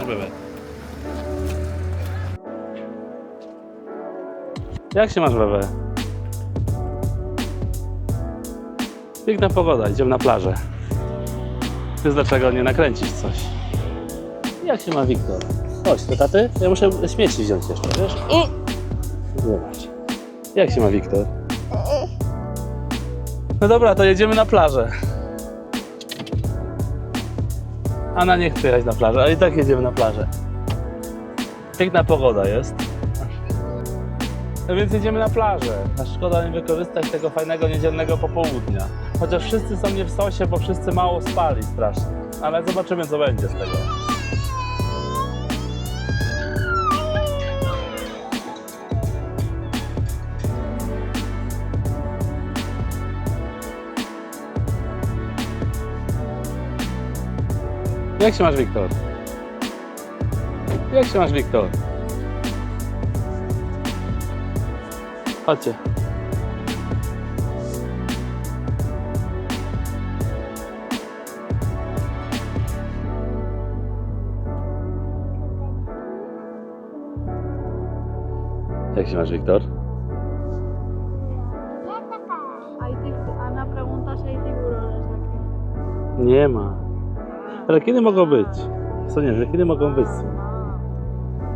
Bebe? Jak się masz, Bebe? Piękna pogoda, idziemy na plażę. Ty dlaczego nie nakręcić coś? Jak się ma Wiktor? Chodź do taty, ja muszę śmieci wziąć jeszcze, wiesz? Zobacz. Jak się ma Wiktor? No dobra, to jedziemy na plażę. Anna nie chce jechać na plażę, ale i tak jedziemy na plażę. Piękna pogoda jest. No więc jedziemy na plażę. A szkoda nie wykorzystać tego fajnego niedzielnego popołudnia. Chociaż wszyscy są nie w sosie, bo wszyscy mało spali strasznie. Ale zobaczymy, co będzie z tego. Jak się masz, Wiktor? Jak się masz, Wiktor? Chodźcie. Jak się masz, Wiktor? Ana pregunta si hay tiburones aquí. Nie ma. Rekiny mogą być. Co nie, rekiny mogą być.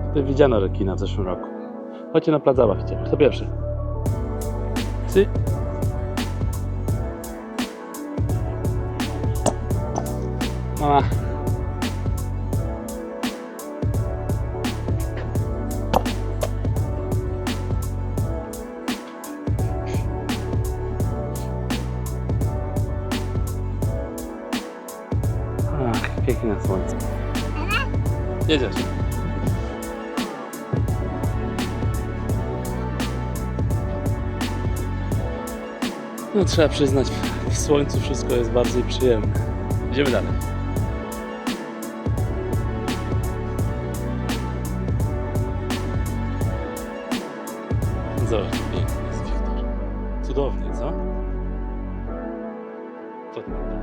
Tutaj widziano rekina w zeszłym roku. Chodźcie na plac zabaw, idziemy. Kto pierwszy? Ty? Mama. Ach, pięknie na słońcu. Jedziesz. No trzeba przyznać, w słońcu wszystko jest bardziej przyjemne. Idziemy dalej. Zobacz, piękny jest Wiktor. Cudownie, co? Co ty na to?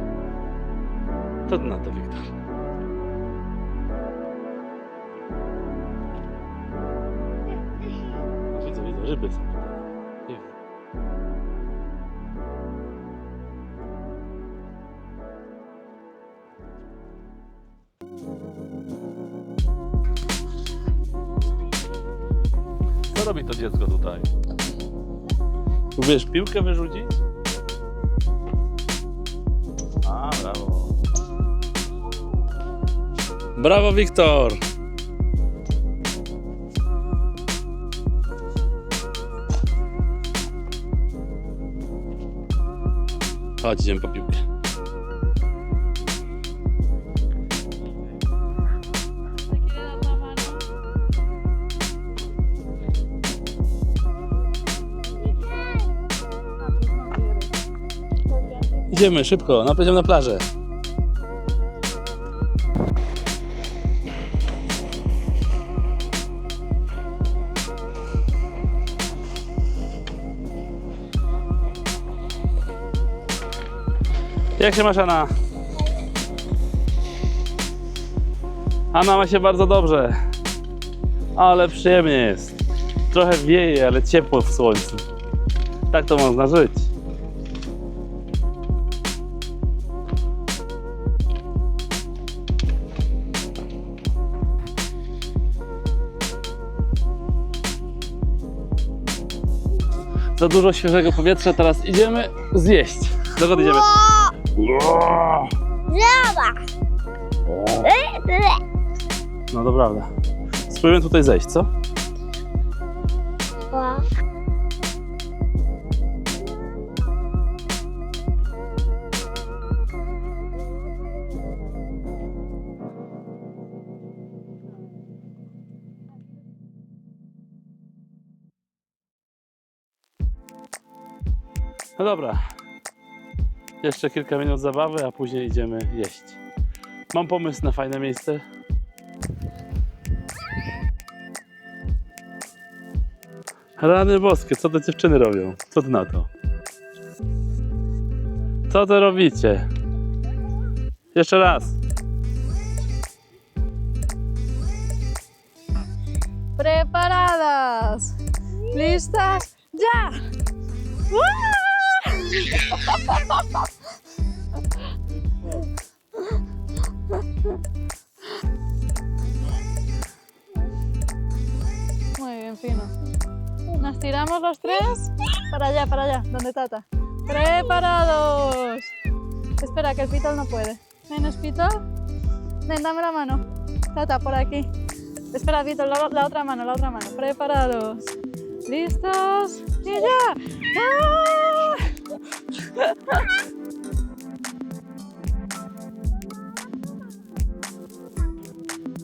Co ty na to, Wiktor? Widzę, ryby są tutaj. Piękne. Co robi to dziecko tutaj? Próbujesz piłkę wyrzucić? A, brawo. Brawo, Wiktor! Chodź, idziemy po piłkę. Idziemy szybko, pójdziemy na plażę. Jak się masz, Anna? Anna ma się bardzo dobrze. Ale przyjemnie jest. Trochę wieje, ale ciepło w słońcu. Tak to można żyć. Za dużo świeżego powietrza, teraz idziemy zjeść. Dokąd idziemy? No to prawda. Spróbujemy tutaj zejść, co? No dobra. Jeszcze kilka minut zabawy, a później idziemy jeść. Mam pomysł na fajne miejsce. Rany boskie, co te dziewczyny robią? Co ty na to? Co to robicie? Jeszcze raz. Preparadas. ¿Listas? ¡Ya! Muy bien, Fino. Nos tiramos los tres. Para allá, donde Tata. ¡Preparados! Espera, que el Pitol no puede. Ven, Pitol. Ven, dame la mano. Tata, por aquí. Espera, Pitol, la otra mano. Preparados. ¿Listos? ¡Y ya! ¡Ah!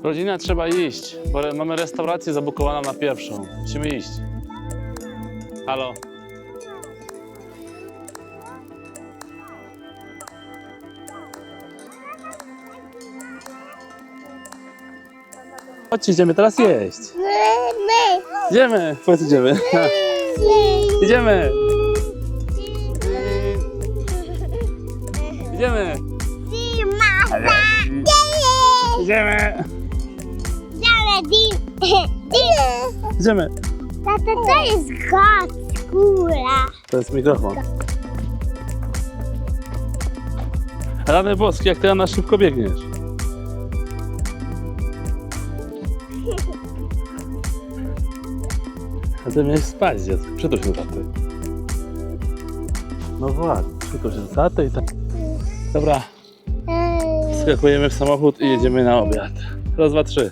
Rodzina, trzeba iść, bo mamy restaurację zabukowaną na pierwszą. Musimy iść. Halo? Chodźcie, idziemy teraz jeść. Idziemy, powiedz idziemy. Idziemy. Idziemy. Idziemy. Idziemy. Tata, to jest kot, skóra. To jest mikrofon. Rany boskie, jak ty Anna szybko biegniesz. A ty miałeś spać, dziecko. Przytul się do taty. No właśnie, przytul się do taty i tak. Dobra, skakujemy w samochód i jedziemy na obiad. Raz, dwa, trzy.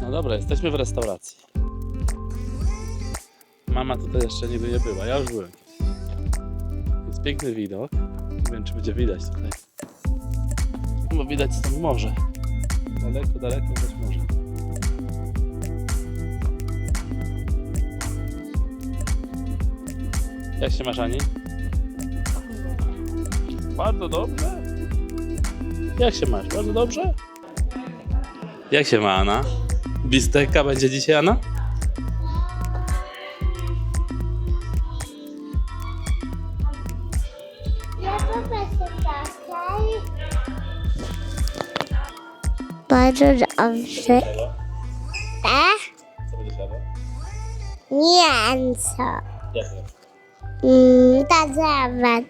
No dobra, jesteśmy w restauracji. Mama tutaj jeszcze nigdy nie była, ja już byłem. Jest piękny widok. Nie wiem, czy będzie widać tutaj. Bo widać stąd morze. Daleko, daleko widać morze. Jak się masz, Ani? Bardzo dobrze. Jak się masz? Bardzo dobrze? Jak się ma Anna? Bisteka będzie dzisiaj, Anna? Ja poproszę taką. Bardzo dobrze. Co będziesz jadła? Mięso. Jakie? Ta zawad.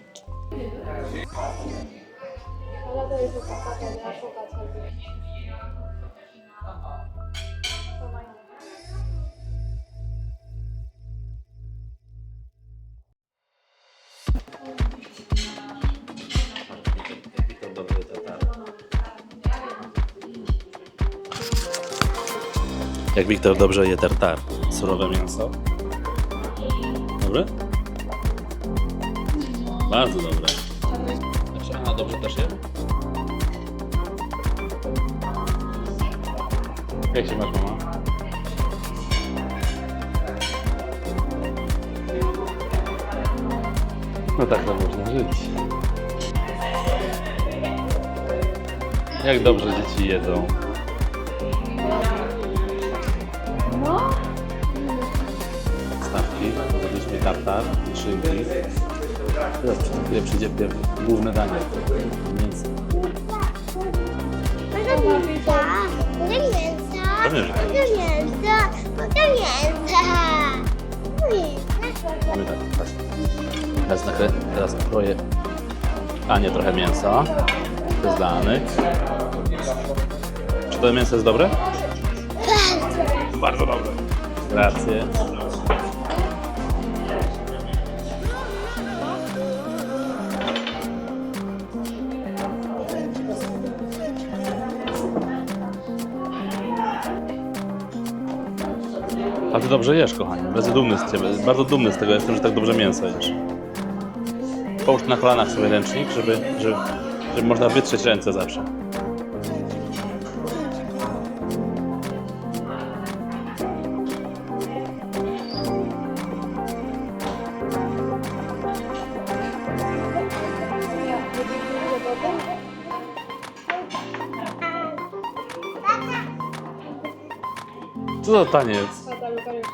Jak Wiktor dobrze je tartar. Surowe mięso. Dobre? Bardzo dobre. Znaczy Anna dobrze też je? Jak się masz, mama? No tak to można żyć. Jak dobrze dzieci jedzą. Stawki, zrobiliśmy tartar, szynki. Teraz przez chwilę przyjdzie główne danie. Mięso. Mogę mięso. Mogę mięso. Pewnie, że tak. Mogę mięso. Mogę mięso. Mamy tak, patrz. Teraz kroję Anię trochę mięsa. To jest dla Any. Czy to mięso jest dobre? Bardzo dobre. Gratzie. A ty dobrze jesz, kochanie. Bardzo dumny z ciebie. Bardzo dumny z tego jestem, że tak dobrze mięso jesz. Połóż na kolanach sobie ręcznik, żeby można wytrzeć ręce zawsze. Co to taniec? Tata, Luka już.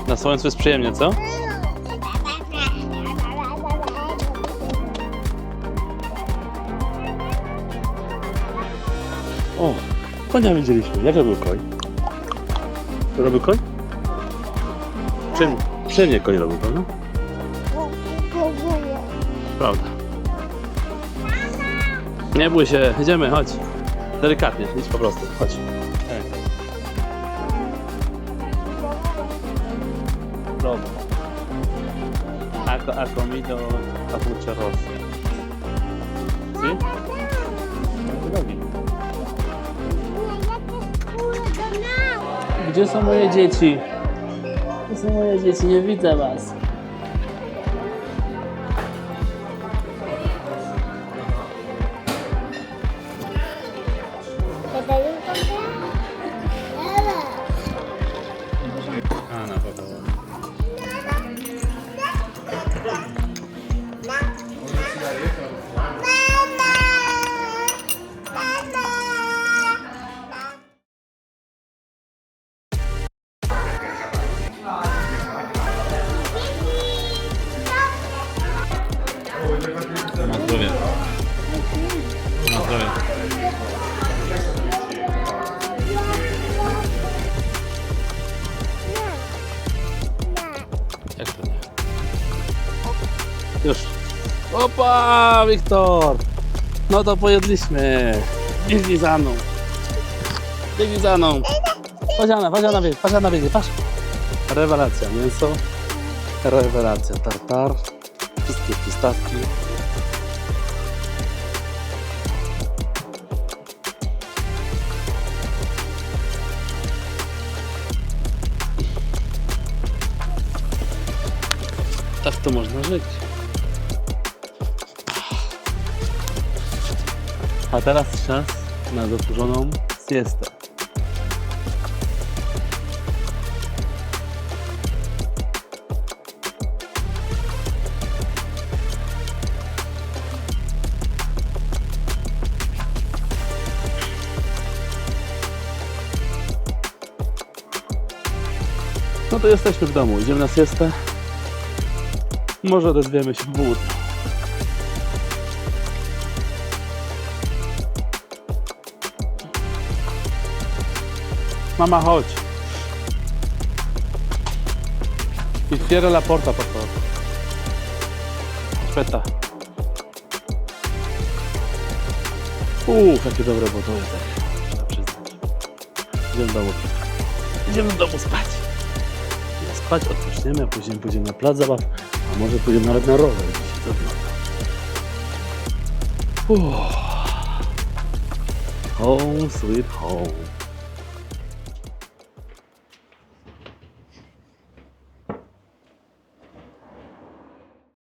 Na słońcu jest przyjemnie, co? O, konia widzieliśmy. Jak robił koń? To robił koń? Przyjemnie koń robił, prawda? Prawda. Nie bój się, idziemy, chodź. Delikatnie, idź po prostu, chodź. Dobra. Ha comido mucho arroz. ¿Sí? Gdzie są moje dzieci? Gdzie są moje dzieci? Nie widzę was. A, na pewno. Na zdrowie. Na zdrowie. Jak to nie? Już. Opa, Wiktor! No to pojedliśmy. Biegnij za mną. Biegnij za mną. Pasiana biegnie, patrz. Rewelacja, mięso. Rewelacja, tartar. Wszystkie przystawki. Tak to można żyć. A teraz czas na zasłużoną siestę. No to jesteśmy w domu, idziemy na siestę. Może odezwiemy się w południu. Mama, chodź. I cierra la porta, por favor. Aspetta. Jakie dobre było to jedzenie. Trzeba przyznać. Idziemy do domu. Idziemy do domu spać. Idziemy spać, odpoczniemy, a później pójdziemy na plac zabaw. A może pójdziemy nawet na rower. Dzisiaj to wygląda. Home sweet home.